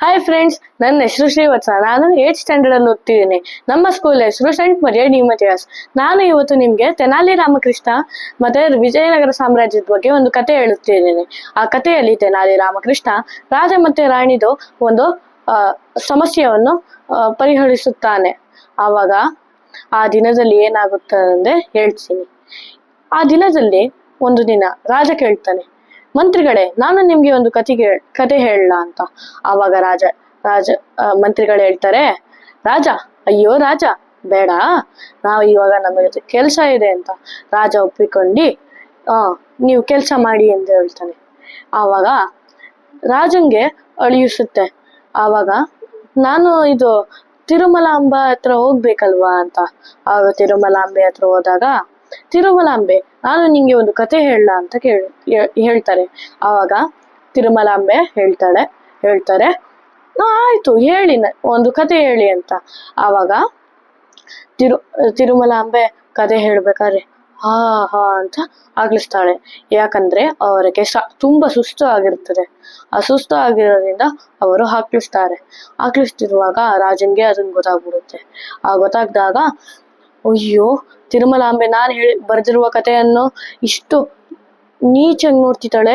Hi friends, ನನ್ನ ಹೆಸರು ಶ್ರೀವತ್ಸ. ನಾನು 8th ಸ್ಟ್ಯಾಂಡರ್ಡ್ ಅಲ್ಲಿ ಓದ್ತಿದ್ದೀನಿ. ನಮ್ಮ ಸ್ಕೂಲ್ ಹೆಸರು ಸೆಂಟ್ ಮರಿಯಾ ಡಿ ಮತಿಯಾಸ್. ನಾನು ಇವತ್ತು ನಿಮ್ಗೆ ತೆನಾಲಿ ರಾಮಕೃಷ್ಣ ಮತ್ತೆ ವಿಜಯನಗರ ಸಾಮ್ರಾಜ್ಯದ ಬಗ್ಗೆ ಒಂದು ಕತೆ ಹೇಳುತ್ತಿದ್ದೇನೆ. ಆ ಕಥೆಯಲ್ಲಿ ತೆನಾಲಿ ರಾಮಕೃಷ್ಣ ರಾಜ ಮತ್ತೆ ರಾಣಿದು ಒಂದು ಸಮಸ್ಯೆಯನ್ನು ಪರಿಹರಿಸುತ್ತಾನೆ. ಆವಾಗ ಆ ದಿನದಲ್ಲಿ ಏನಾಗುತ್ತದೆ ಹೇಳ್ತೀನಿ. ಆ ದಿನದಲ್ಲಿ ಒಂದು ದಿನ ರಾಜ ಕೇಳ್ತಾನೆ, ಮಂತ್ರಿಗಳೇ, ನಾನು ನಿಮ್ಗೆ ಒಂದು ಕತೆ ಹೇಳಲ್ಲ ಅಂತ. ಆವಾಗ ರಾಜ ಮಂತ್ರಿಗಳು ಹೇಳ್ತಾರೆ, ರಾಜ, ಅಯ್ಯೋ ರಾಜ, ಬೇಡ, ನಾವು ಇವಾಗ ನಮಗೆ ಕೆಲಸ ಇದೆ ಅಂತ. ರಾಜ ಒಪ್ಪಿಕೊಂಡು ನೀವು ಕೆಲಸ ಮಾಡಿ ಎಂದು ಹೇಳ್ತಾನೆ. ಆವಾಗ ರಾಜಂಗೆ ಅಳಿಯುತ್ತೆ. ಆವಾಗ ನಾನು ಇದು ತಿರುಮಲಾಂಬ ಹತ್ರ ಹೋಗ್ಬೇಕಲ್ವಾ ಅಂತ. ಆಗ ತಿರುಮಲಾಂಬೆ ಹತ್ರ ಹೋದಾಗ, ತಿರುಮಲಾಂಬೆ, ನಾನು ನಿಂಗೆ ಒಂದು ಕತೆ ಹೇಳಲ್ಲ ಅಂತ ಹೇಳ್ತಾರೆ. ಆವಾಗ ತಿರುಮಲಾಂಬೆ ಹೇಳ್ತಾರೆ, ಆಯ್ತು ಹೇಳಿ, ಒಂದು ಕತೆ ಹೇಳಿ ಅಂತ. ಆವಾಗ ತಿರುಮಲಾಂಬೆ ಕತೆ ಹೇಳ್ಬೇಕಾದ್ರೆ ಹಾ ಹಾ ಅಂತ ಆಗ್ಲಿಸ್ತಾಳೆ. ಯಾಕಂದ್ರೆ ಅವರಿಗೆ ತುಂಬಾ ಸುಸ್ತು ಆಗಿರ್ತದೆ. ಆ ಸುಸ್ತು ಆಗಿರೋದ್ರಿಂದ ಅವರು ಹಾಕ್ಲಿಸ್ತಿರುವಾಗ ರಾಜನ್ಗೆ ಅದನ್ನ ಗೊತ್ತಾಗ್ಬಿಡುತ್ತೆ. ಆ ಗೊತ್ತಾಗ್ದಾಗ, ಅಯ್ಯೋ ತಿರುಮಲಾಂಬೆ ನಾನು ಬರ್ದಿರುವ ಕಥೆಯನ್ನು ಇಷ್ಟು ನೀಚಾಗಿ ನೋಡ್ತಿದ್ದಾರೆ,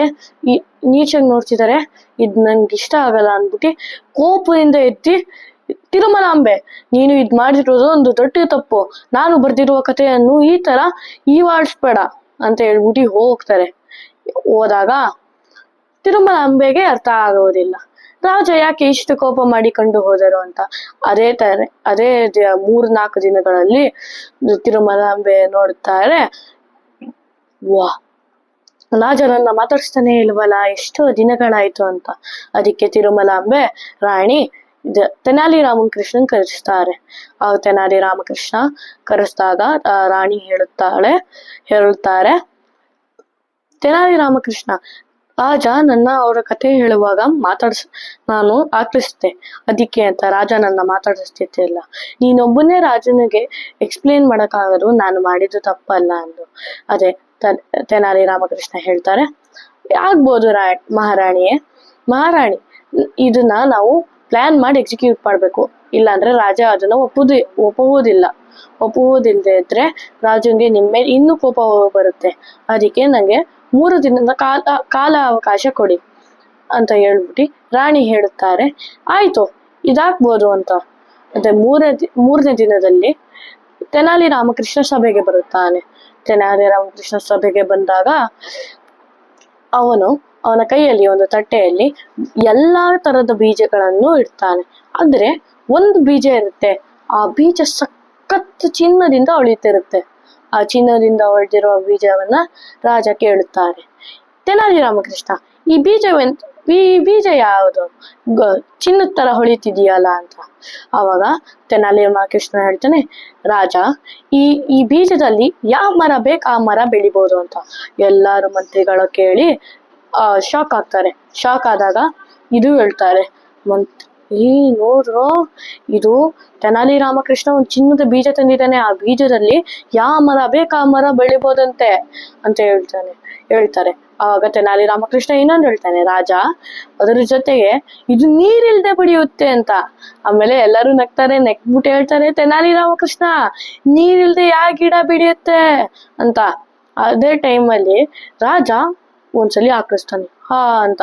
ಇದ್ ನನ್ಗೆ ಇಷ್ಟ ಆಗಲ್ಲ ಅಂದ್ಬಿಟ್ಟು ಕೋಪದಿಂದ ಎತ್ತಿ, ತಿರುಮಲಾಂಬೆ, ನೀನು ಇದ್ ಮಾಡಿರೋದು ಒಂದು ದೊಡ್ಡ ತಪ್ಪು. ನಾನು ಬರ್ದಿರುವ ಕಥೆಯನ್ನು ಈ ತರ ಈವಾಡಿಸ್ಬೇಡ ಅಂತ ಹೇಳ್ಬಿಟ್ಟು ಹೋದಾಗ ತಿರುಮಲಾಂಬೆಗೆ ಅರ್ಥ ಆಗೋದಿಲ್ಲ ರಾಜ ಯಾಕೆ ಇಷ್ಟು ಕೋಪ ಮಾಡಿಕೊಂಡು ಹೋದರು ಅಂತ. ಅದೇ 3-4 ದಿನಗಳಲ್ಲಿ ತಿರುಮಲಾಂಬೆ ನೋಡ್ತಾರೆ, ವಾ, ರಾಜ ನನ್ನ ಮಾತಾಡಿಸ್ತಾನೆ ಇಲ್ವಲ್ಲ, ಎಷ್ಟೋ ದಿನಗಳಾಯ್ತು ಅಂತ. ಅದಕ್ಕೆ ತಿರುಮಲಾಂಬೆ ರಾಣಿ ತೆನಾಲಿ ರಾಮಕೃಷ್ಣನ್ ಕರೆಸ್ತಾರೆ. ಆ ತೆನಾಲಿ ರಾಮಕೃಷ್ಣ ಕರೆಸಿದಾಗ ರಾಣಿ ಹೇಳುತ್ತಾರೆ, ತೆನಾಲಿ ರಾಮಕೃಷ್ಣ, ರಾಜ ಅವರ ಕಥೆ ಹೇಳುವಾಗ ನಾನು ಆಕಳಿಸ್ತೆ, ಅದಕ್ಕೆ ಅಂತ ರಾಜ ನನ್ನ ಮಾತಾಡಿಸ್ತಿಲ್ಲ. ನೀನೊಬ್ಬನೇ ರಾಜನಿಗೆ ಎಕ್ಸ್ಪ್ಲೇನ್ ಮಾಡಕ್ಕಾಗದು ನಾನು ಮಾಡಿದ್ದು ತಪ್ಪಲ್ಲ ಅಂದು. ಅದೇ ತೆನಾಲಿ ರಾಮಕೃಷ್ಣ ಹೇಳ್ತಾರೆ, ಆಗ್ಬೋದು ಮಹಾರಾಣಿ, ಇದನ್ನ ನಾವು ಪ್ಲಾನ್ ಮಾಡಿ ಎಕ್ಸಿಕ್ಯೂಟ್ ಮಾಡ್ಬೇಕು, ಇಲ್ಲಾಂದ್ರೆ ರಾಜ ಅದನ್ನ ಒಪ್ಪುವುದಿಲ್ಲದೆ ಇದ್ರೆ ರಾಜನ್ಗೆ ನಿಮ್ಮೇಲೆ ಇನ್ನೂ ಕೋಪ ಬರುತ್ತೆ. ಅದಕ್ಕೆ ನಂಗೆ 3 ದಿನದ ಕಾಲ ಅವಕಾಶ ಕೊಡಿ ಅಂತ ಹೇಳ್ಬಿಟ್ಟು ರಾಣಿ ಹೇಳುತ್ತಾರೆ. ಆಯ್ತು, ಇದಾಗ್ಬೋದು ಅಂತ. ಮತ್ತೆ ಮೂರನೇ ದಿನದಲ್ಲಿ ತೆನಾಲಿ ರಾಮಕೃಷ್ಣ ಸಭೆಗೆ ಬರುತ್ತಾನೆ. ತೆನಾಲಿ ರಾಮಕೃಷ್ಣ ಸಭೆಗೆ ಬಂದಾಗ ಅವನ ಕೈಯಲ್ಲಿ ಒಂದು ತಟ್ಟೆಯಲ್ಲಿ ಎಲ್ಲಾ ತರದ ಬೀಜಗಳನ್ನು ಇಡ್ತಾನೆ. ಆದ್ರೆ ಒಂದು ಬೀಜ ಇರುತ್ತೆ, ಆ ಬೀಜ ಸಖತ್ ಚಿನ್ನದಿಂದ ಹೊಳಿತಿರುತ್ತೆ. ಆ ಚಿನ್ನದಿಂದ ಹೊಳೆದಿರುವ ಬೀಜವನ್ನ ರಾಜ ಕೇಳುತ್ತಾರೆ, ತೆನಾಲಿ ರಾಮಕೃಷ್ಣ, ಈ ಬೀಜ ಯಾವುದು ಚಿನ್ನದ ತರ ಹೊಳಿತಿದೆಯಲ್ಲ ಅಂತ. ಆವಾಗ ತೆನಾಲಿ ರಾಮಕೃಷ್ಣ ಹೇಳ್ತಾನೆ, ರಾಜ, ಈ ಬೀಜದಲ್ಲಿ ಯಾವ ಮರ ಬೇಕು ಆ ಮರ ಬೆಳಿಬಹುದು ಅಂತ. ಎಲ್ಲಾರು ಮಂತ್ರಿಗಳು ಕೇಳಿ ಶಾಕ್ ಆಗ್ತಾರೆ. ಶಾಕ್ ಆದಾಗ ಇದು ಹೇಳ್ತಾರೆ, ನೋಡ್ರು, ಇದು ತೆನಾಲಿ ರಾಮಕೃಷ್ಣ ಒಂದು ಚಿನ್ನದ ಬೀಜ ತಂದಿದ್ದಾನೆ, ಆ ಬೀಜದಲ್ಲಿ ಯಾವ ಮರ ಬೇಕು ಆ ಮರ ಬೆಳಿಬೋದಂತೆ ಅಂತ ಹೇಳ್ತಾರೆ. ಆವಾಗ ತೆನಾಲಿ ರಾಮಕೃಷ್ಣ ಇನ್ನೊಂದು ಹೇಳ್ತಾನೆ, ರಾಜ, ಅದರ ಜೊತೆಗೆ ಇದು ನೀರಿಲ್ದೆ ಬೆಳೆಯುತ್ತೆ ಅಂತ. ಆಮೇಲೆ ಎಲ್ಲರೂ ನೆಕ್ಬಿಟ್ಟು ಹೇಳ್ತಾರೆ, ತೆನಾಲಿ ರಾಮಕೃಷ್ಣ, ನೀರಿಲ್ದೆ ಯಾವ ಗಿಡ ಬೆಳೆಯುತ್ತೆ ಅಂತ. ಅದೇ ಟೈಮಲ್ಲಿ ರಾಜ ಒಂದ್ಸಲಿ ಹಾಕಿಸ್ತಾನೆ, ಹಾ ಅಂತ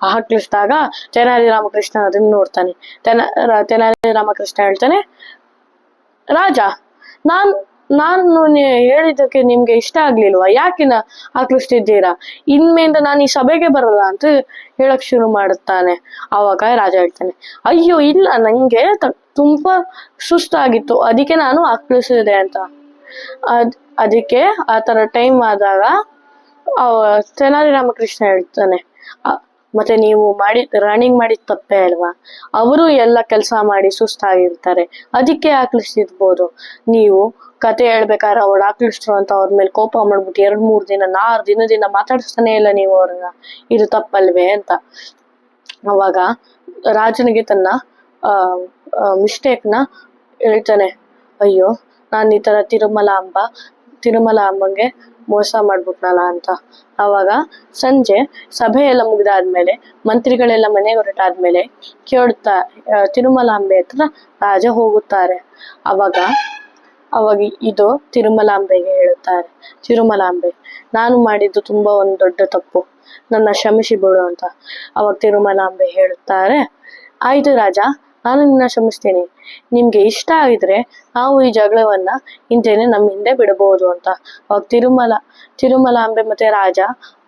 ಹಾಕಿಸ್ದಾಗ ತೆನಾಲಿ ರಾಮಕೃಷ್ಣ ಅದನ್ನ ನೋಡ್ತಾನೆ. ತೆನಾಲಿ ರಾಮಕೃಷ್ಣ ಹೇಳ್ತಾನೆ, ರಾಜ, ನಾನು ಹೇಳಿದ್ದಕ್ಕೆ ನಿಮ್ಗೆ ಇಷ್ಟ ಆಗ್ಲಿಲ್ವಾ, ಯಾಕೆ ಹಾಕಿಸ್ತಿದ್ದೀರಾ, ಇನ್ಮೇಲಿಂದ ನಾನು ಈ ಸಭೆಗೆ ಬರಲ್ಲ ಅಂತ ಹೇಳಕ್ ಶುರು ಮಾಡುತ್ತಾನೆ. ಆವಾಗ ರಾಜ ಹೇಳ್ತಾನೆ, ಅಯ್ಯೋ ಇಲ್ಲ, ನಂಗೆ ತುಂಬಾ ಸುಸ್ತಾಗಿತ್ತು, ಅದಕ್ಕೆ ನಾನು ಹಾಕಿಸಿದೆ ಅಂತ. ಅದಕ್ಕೆ ಆತರ ಟೈಮ್ ಆದಾಗ ತೆನಾಲಿ ರಾಮಕೃಷ್ಣ ಹೇಳ್ತಾನೆ, ಮತ್ತೆ ನೀವು ರನ್ನಿಂಗ್ ಮಾಡಿದ ತಪ್ಪೇ ಅಲ್ವಾ, ಅವರು ಎಲ್ಲ ಕೆಲಸ ಮಾಡಿ ಸುಸ್ತಾಗಿರ್ತಾರೆ, ಅದಕ್ಕೆ ಹಾಕ್ಲಿಸ್ತಿರ್ಬೋದು. ನೀವು ಕತೆ ಹೇಳ್ಬೇಕಾದ್ರೆ ಅವ್ರು ಹಾಕ್ಲಿಸ್ಟ್ರು ಅಂತ ಅವ್ರ ಮೇಲೆ ಕೋಪ ಮಾಡ್ಬಿಟ್ಟು 2-3 ದಿನ 4 ದಿನದಿಂದ ಮಾತಾಡಿಸ್ತಾನೆ ಇಲ್ಲ ನೀವು ಅವ್ರನ್ನ, ಇದು ತಪ್ಪಲ್ವೇ ಅಂತ. ಅವಾಗ ರಾಜನಿಗೆ ತನ್ನ ಮಿಸ್ಟೇಕ್ನ ಹೇಳ್ತಾನೆ, ಅಯ್ಯೋ, ನಾನು ಈ ತರ ತಿರುಮಲಾಂಬ ತಿರುಮಲ ಅಮ್ಮಂಗೆ ಮೋಸ ಮಾಡ್ಬಿಟ್ನಲ್ಲ ಅಂತ. ಅವಾಗ ಸಂಜೆ ಸಭೆ ಎಲ್ಲ ಮುಗ್ದಾದ್ಮೇಲೆ ಮಂತ್ರಿಗಳೆಲ್ಲ ಮನೆಗೆ ಹೊರಟಾದ್ಮೇಲೆ ಕೇಳ್ತಾ ತಿರುಮಲಾಂಬೆ ಹತ್ರ ರಾಜ ಹೋಗುತ್ತಾರೆ. ಅವಾಗ ಇದು ತಿರುಮಲಾಂಬೆಗೆ ಹೇಳುತ್ತಾರೆ, ತಿರುಮಲಾಂಬೆ ನಾನು ಮಾಡಿದ್ದು ತುಂಬಾ ಒಂದು ದೊಡ್ಡ ತಪ್ಪು, ನನ್ನ ಕ್ಷಮಿಸಿ ಬಿಡು ಅಂತ. ಅವಾಗ ತಿರುಮಲಾಂಬೆ ಹೇಳುತ್ತಾರೆ, ಆಯ್ತು ರಾಜ, ನಾನು ನಿನ್ನ ಕ್ಷಮಿಸ್ತೀನಿ, ನಿಮ್ಗೆ ಇಷ್ಟ ಆಗಿದ್ರೆ ನಾವು ಈ ಜಗಳವನ್ನ ಇಂತೇನೆ ನಮ್ಮ ಹಿಂದೆ ಬಿಡಬಹುದು ಅಂತ. ಅವಾಗ ತಿರುಮಲಾಂಬೆ ಮತ್ತೆ ರಾಜ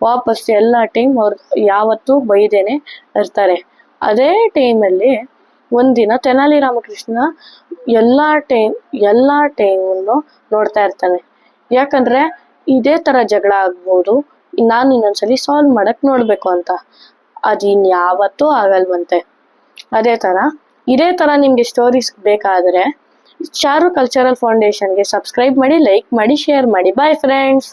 ವಾಪಸ್ ಎಲ್ಲ ಟೈಮ್ ಅವ್ರು ಯಾವತ್ತೂ ಬೈದೇನೆ ಇರ್ತಾರೆ. ಅದೇ ಟೈಮಲ್ಲಿ ಒಂದಿನ ತೆನಾಲಿ ರಾಮಕೃಷ್ಣ ಎಲ್ಲಾ ಟೈಮನ್ನು ನೋಡ್ತಾ ಇರ್ತಾನೆ. ಯಾಕಂದ್ರೆ ಇದೇ ತರ ಜಗಳ ಆಗ್ಬೋದು, ನಾನು ಇನ್ನೊಂದ್ಸಲಿ ಸಾಲ್ವ್ ಮಾಡಕ್ ನೋಡ್ಬೇಕು ಅಂತ. ಅದಿನ್ಯಾವತ್ತೂ ಆಗಲ್ವಂತೆ. ಇದೇ ತರ ನಿಮ್ಗೆ ಸ್ಟೋರೀಸ್ ಬೇಕಾದ್ರೆ ಚಾರು ಕಲ್ಚರಲ್ ಫೌಂಡೇಶನ್ಗೆ ಸಬ್ಸ್ಕ್ರೈಬ್ ಮಾಡಿ, ಲೈಕ್ ಮಾಡಿ, ಶೇರ್ ಮಾಡಿ. Bye friends.